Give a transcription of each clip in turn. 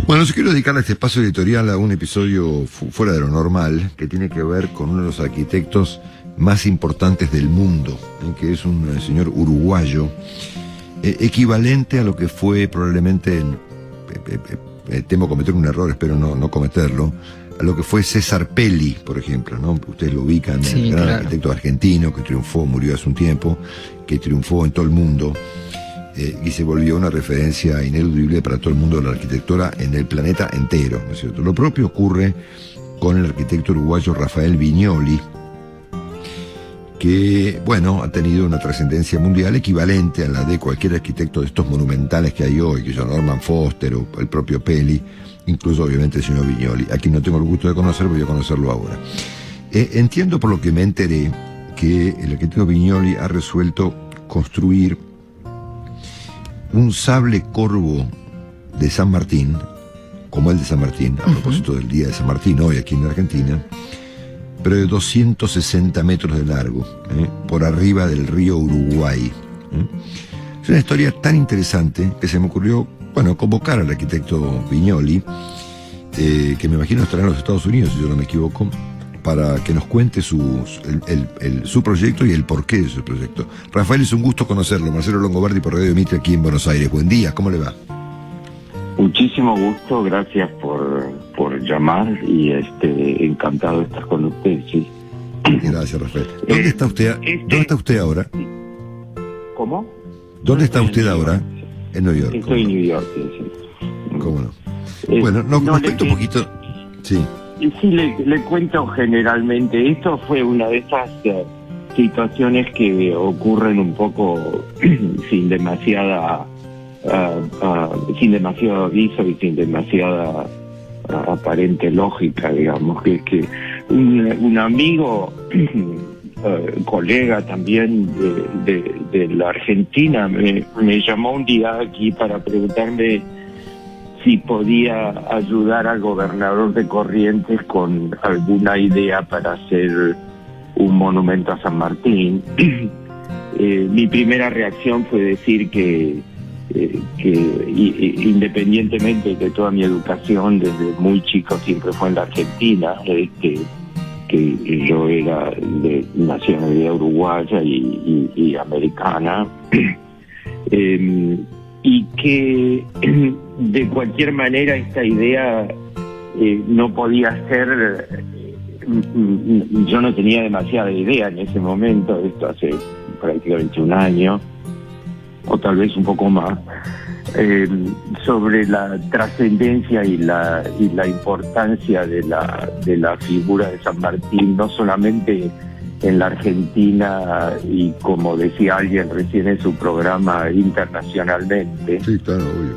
Bueno, yo quiero dedicarle este espacio editorial a un episodio fuera de lo normal, que tiene que ver con uno de los arquitectos más importantes del mundo, que es un señor uruguayo, equivalente a lo que fue probablemente, temo cometer un error, espero no cometerlo, a lo que fue César Pelli, por ejemplo, ¿no? Ustedes lo ubican, sí, el gran arquitecto argentino que triunfó, murió hace un tiempo, que triunfó en todo el mundo. Y se volvió una referencia ineludible para todo el mundo de la arquitectura en el planeta entero, ¿no es cierto? Lo propio ocurre con el arquitecto uruguayo Rafael Viñoly, que, bueno, ha tenido una trascendencia mundial equivalente a la de cualquier arquitecto de estos monumentales que hay hoy, que son Norman Foster o el propio Pelli, incluso obviamente el señor Viñoly, a quien no tengo el gusto de conocer, voy a conocerlo ahora. Entiendo por lo que me enteré que el arquitecto Viñoly ha resuelto construir un sable corvo de San Martín, como el de San Martín, a propósito del Día de San Martín, hoy aquí en Argentina, pero de 260 metros de largo, por arriba del río Uruguay. Es una historia tan interesante que se me ocurrió, bueno, convocar al arquitecto Viñoly, que me imagino estará en los Estados Unidos, si yo no me equivoco, para que nos cuente su proyecto y el porqué de su proyecto. Rafael, es un gusto conocerlo. Marcelo Longobardi por Radio Mitre aquí en Buenos Aires. Buen día, ¿cómo le va? Muchísimo gusto, gracias por llamar y encantado de estar con usted, sí. Gracias, Rafael. ¿Dónde está usted? ¿Dónde está usted ahora? ¿Cómo? ¿Dónde está usted ahora? En Nueva York. Estoy en New York, sí. ¿Cómo no? Bueno, nos cuenta un poquito. Sí. Sí, le cuento generalmente. Esto fue una de esas situaciones que ocurren un poco sin demasiado aviso y sin demasiada aparente lógica, digamos, que un amigo, colega también de la Argentina, me llamó un día aquí para preguntarme si podía ayudar al gobernador de Corrientes con alguna idea para hacer un monumento a San Martín. Mi primera reacción fue decir que independientemente de toda mi educación, desde muy chico siempre fue en la Argentina, que yo era de nacionalidad uruguaya y americana, y que de cualquier manera esta idea no podía ser, yo no tenía demasiada idea en ese momento, esto hace prácticamente un año o tal vez un poco más, sobre la trascendencia y la importancia de la figura de San Martín, no solamente en la Argentina y, como decía alguien recién en su programa, internacionalmente. Sí, claro, obvio.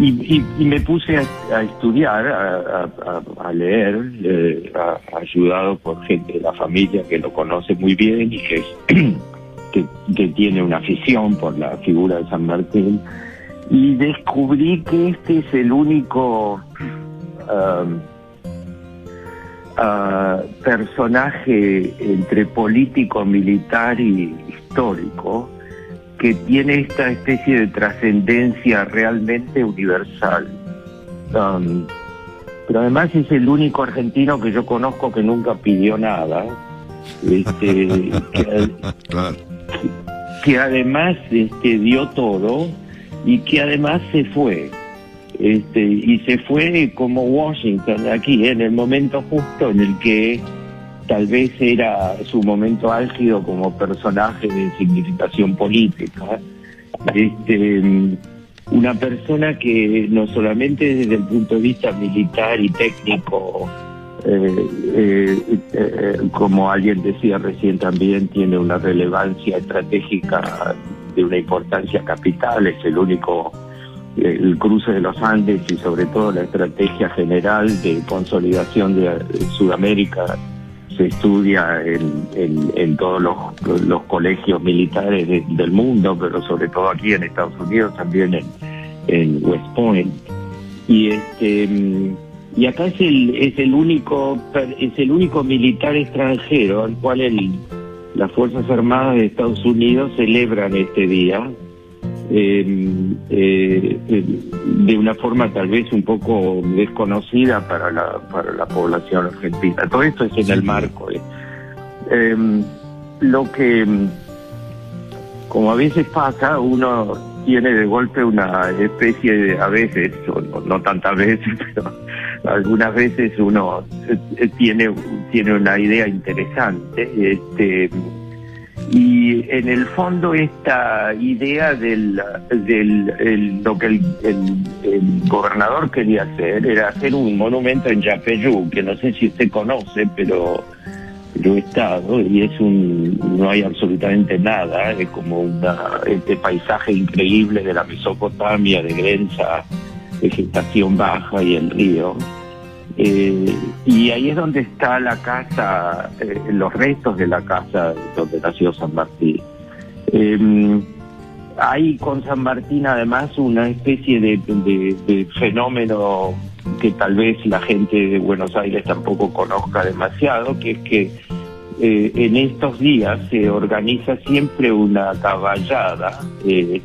Y me puse a estudiar, a leer, ayudado por gente de la familia que lo conoce muy bien y que tiene una afición por la figura de San Martín, y descubrí que este es el único personaje entre político, militar y histórico que tiene esta especie de trascendencia realmente universal. Pero además es el único argentino que yo conozco que nunca pidió nada, que además dio todo y que además se fue. Y se fue como Washington aquí, en el momento justo en el que tal vez era su momento álgido como personaje de significación política. Una persona que no solamente desde el punto de vista militar y técnico, como alguien decía recién, también tiene una relevancia estratégica de una importancia capital, es el cruce de los Andes y sobre todo la estrategia general de consolidación de Sudamérica se estudia en todos los colegios militares del mundo, pero sobre todo aquí en Estados Unidos, también en West Point. Y acá es el único militar extranjero al cual las Fuerzas Armadas de Estados Unidos celebran este día, de una forma tal vez un poco desconocida para la población argentina. Todo esto es en el marco. Lo que, como a veces pasa, uno tiene de golpe una especie de, a veces, o no tantas veces, pero algunas veces uno tiene una idea interesante, y en el fondo esta idea lo que el gobernador quería hacer era hacer un monumento en Yapeyú, que no sé si usted conoce, pero he estado, y no hay absolutamente nada, es como este paisaje increíble de la Mesopotamia, de densa vegetación baja y el río. Y ahí es donde está la casa, los restos de la casa donde nació San Martín. Hay con San Martín además una especie de fenómeno que tal vez la gente de Buenos Aires tampoco conozca demasiado, que es que en estos días se organiza siempre una caballada de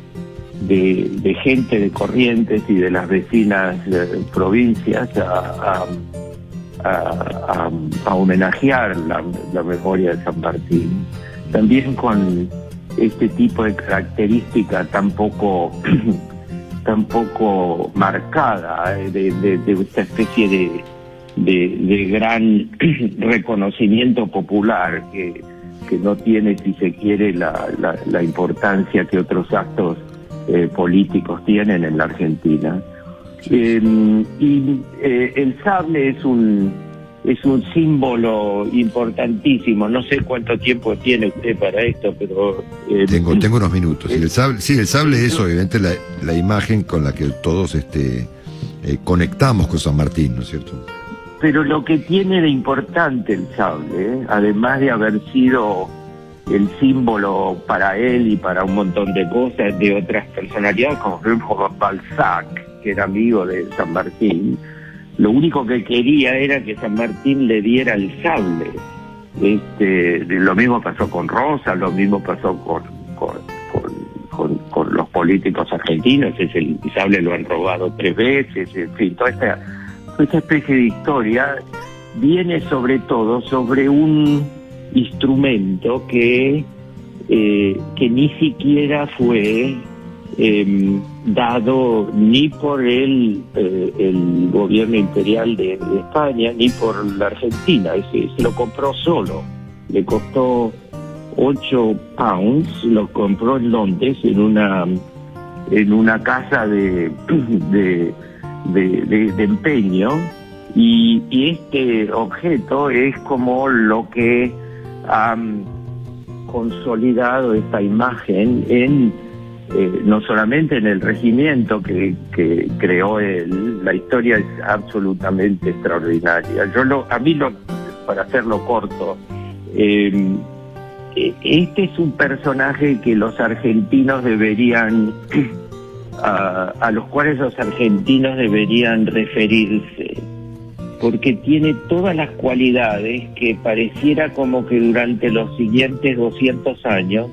gente de Corrientes y de las vecinas provincias a homenajear la memoria de San Martín, también con este tipo de característica tan poco marcada, de esta especie de gran reconocimiento popular que no tiene, si se quiere, la importancia que otros actos políticos tienen en la Argentina. El sable es un símbolo importantísimo. No sé cuánto tiempo tiene usted para esto, pero tengo unos minutos. El sable es obviamente la imagen con la que todos conectamos con San Martín, ¿no es cierto? Pero lo que tiene de importante el sable, además de haber sido el símbolo para él y para un montón de cosas de otras personalidades, como por ejemplo Balzac, que era amigo de San Martín, lo único que quería era que San Martín le diera el sable. Lo mismo pasó con Rosa, lo mismo pasó con los políticos argentinos. El sable lo han robado 3 veces, en fin, toda esta especie de historia viene sobre todo sobre un instrumento que ni siquiera fue dado ni por el gobierno imperial de España ni por la Argentina. Se lo compró solo, le costó 8 pounds, lo compró en Londres en una casa de empeño, y este objeto es como lo que ha consolidado esta imagen no solamente en el regimiento que creó él. La historia es absolutamente extraordinaria. Para hacerlo corto, este es un personaje que los argentinos deberían a los cuales los argentinos deberían referirse, porque tiene todas las cualidades que pareciera como que durante los siguientes 200 años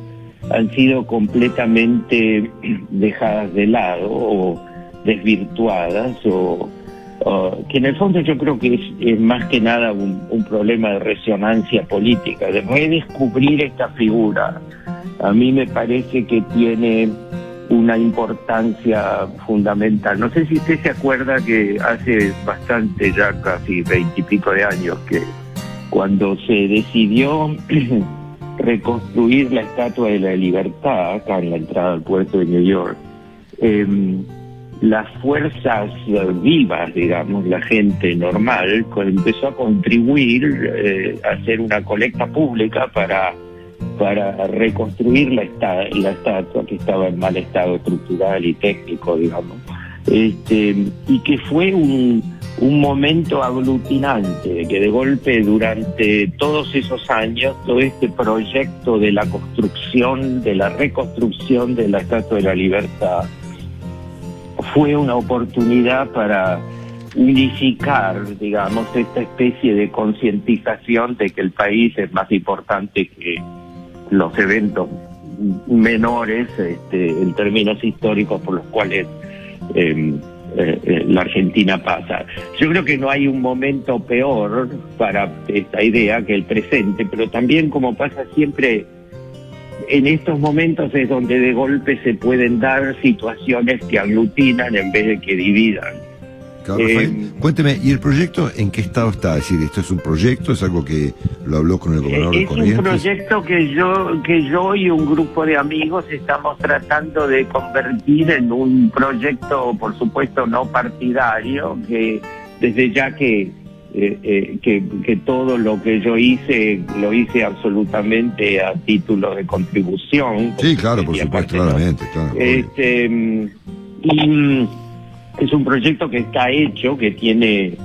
han sido completamente dejadas de lado o desvirtuadas, o que en el fondo yo creo que es más que nada un problema de resonancia política, de redescubrir esta figura. A mí me parece que tiene una importancia fundamental. No sé si usted se acuerda que hace bastante, ya casi 20 y pico de años, que cuando se decidió reconstruir la Estatua de la Libertad acá en la entrada al puerto de New York, las fuerzas vivas, digamos, la gente normal, empezó a contribuir a hacer una colecta pública para reconstruir la estatua, que estaba en mal estado estructural y técnico, digamos, y que fue un momento aglutinante, que de golpe durante todos esos años todo este proyecto de la construcción, de la reconstrucción de la Estatua de la Libertad fue una oportunidad para unificar, digamos, esta especie de concientización de que el país es más importante que los eventos menores en términos históricos por los cuales la Argentina pasa. Yo creo que no hay un momento peor para esta idea que el presente, pero también, como pasa siempre en estos momentos, es donde de golpe se pueden dar situaciones que aglutinan en vez de que dividan. Claro, Rafael, cuénteme, ¿y el proyecto en qué estado está? Es decir, ¿esto es un proyecto? ¿Es algo que lo habló con el gobernador de Corrientes? Es un proyecto que yo y un grupo de amigos estamos tratando de convertir en un proyecto, por supuesto, no partidario, que desde ya que todo lo que yo hice, lo hice absolutamente a título de contribución. Sí, claro, por supuesto, claramente, claro. Y es un proyecto que está hecho, que tiene,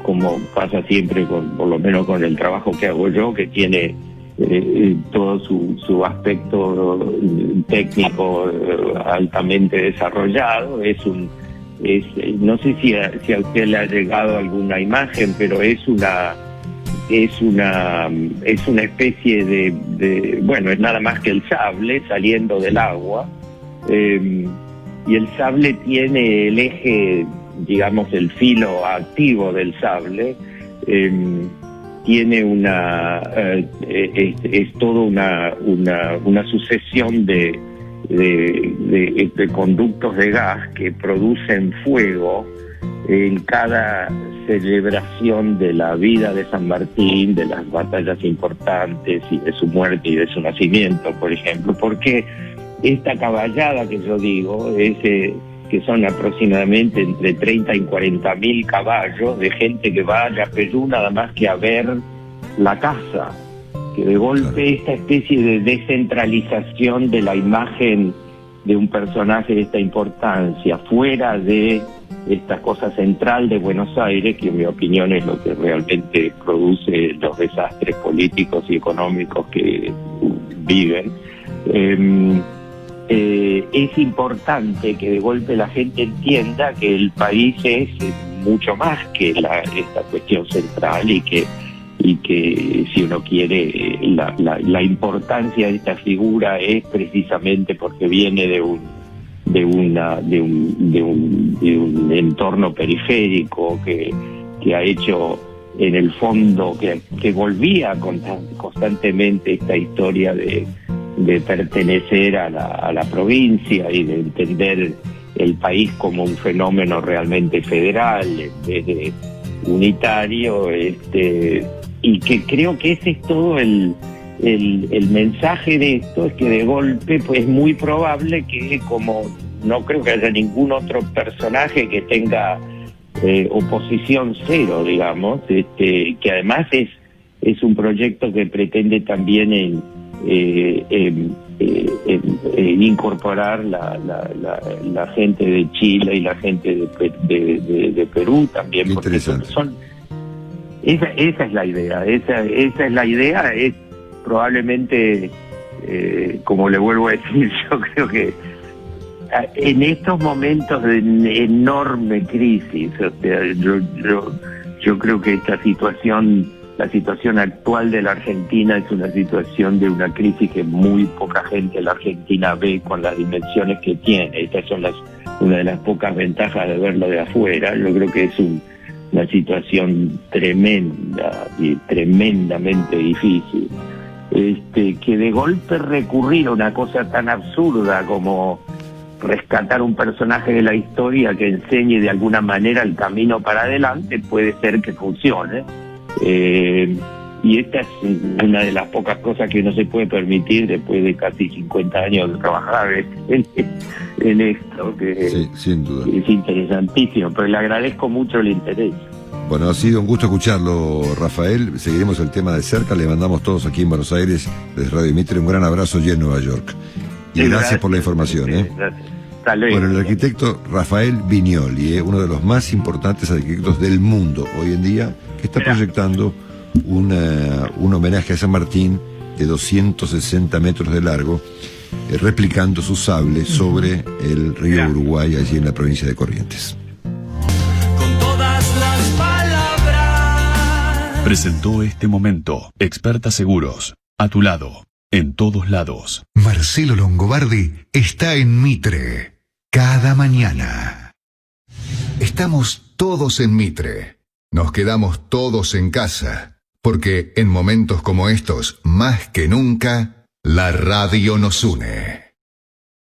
como pasa siempre, por lo menos con el trabajo que hago yo, que tiene todo su aspecto técnico altamente desarrollado. No sé si a usted le ha llegado alguna imagen, pero es una especie de bueno, es nada más que el sable saliendo del agua. Y el sable tiene el eje, digamos, el filo activo del sable, tiene es toda una sucesión de conductos de gas que producen fuego en cada celebración de la vida de San Martín, de las batallas importantes y de su muerte y de su nacimiento, por ejemplo, porque esta caballada que yo digo, que son aproximadamente entre 30 y 40.000 caballos de gente que vaya a Perú nada más que a ver la casa, que de golpe esta especie de descentralización de la imagen de un personaje de esta importancia, fuera de esta cosa central de Buenos Aires, que en mi opinión es lo que realmente produce los desastres políticos y económicos que viven, es importante que de golpe la gente entienda que el país es mucho más que esta cuestión central y que si uno quiere la importancia de esta figura es precisamente porque viene de un entorno periférico que ha hecho en el fondo que volvía constantemente esta historia de pertenecer a la provincia y de entender el país como un fenómeno realmente federal en vez de unitario, y que creo que ese es todo el mensaje de esto, es que de golpe pues es muy probable que, como no creo que haya ningún otro personaje que tenga oposición cero, digamos, que además es un proyecto que pretende también incorporar la gente de Chile y la gente de Perú también. Interesante. Esa es la idea, esa es la idea, es probablemente, como le vuelvo a decir, yo creo que en estos momentos de enorme crisis, o sea, yo creo que esta situación, la situación actual de la Argentina es una situación de una crisis que muy poca gente en la Argentina ve con las dimensiones que tiene. Estas son una de las pocas ventajas de verlo de afuera. Yo creo que es una situación tremenda y tremendamente difícil. Que de golpe recurrir a una cosa tan absurda como rescatar un personaje de la historia que enseñe de alguna manera el camino para adelante puede ser que funcione. Y esta es una de las pocas cosas que uno se puede permitir después de casi 50 años de trabajar en esto, que sí, sin duda. Es interesantísimo, pero le agradezco mucho el interés. Bueno, ha sido un gusto escucharlo, Rafael. Seguiremos el tema de cerca. Le mandamos todos aquí en Buenos Aires, desde Radio Mitre, un gran abrazo allí en Nueva York. Y gracias por la información. Gracias. Hasta luego. Bueno, el arquitecto Rafael Viñoli, uno de los más importantes arquitectos del mundo hoy en día, que está proyectando un homenaje a San Martín de 260 metros de largo, replicando su sable sobre el río Uruguay, allí en la provincia de Corrientes. Con todas las palabras. Presentó este momento Experta Seguros, a tu lado. en todos lados. Marcelo Longobardi está en Mitre, cada mañana. Estamos todos en Mitre. Nos quedamos todos en casa, porque en momentos como estos, más que nunca, la radio nos une.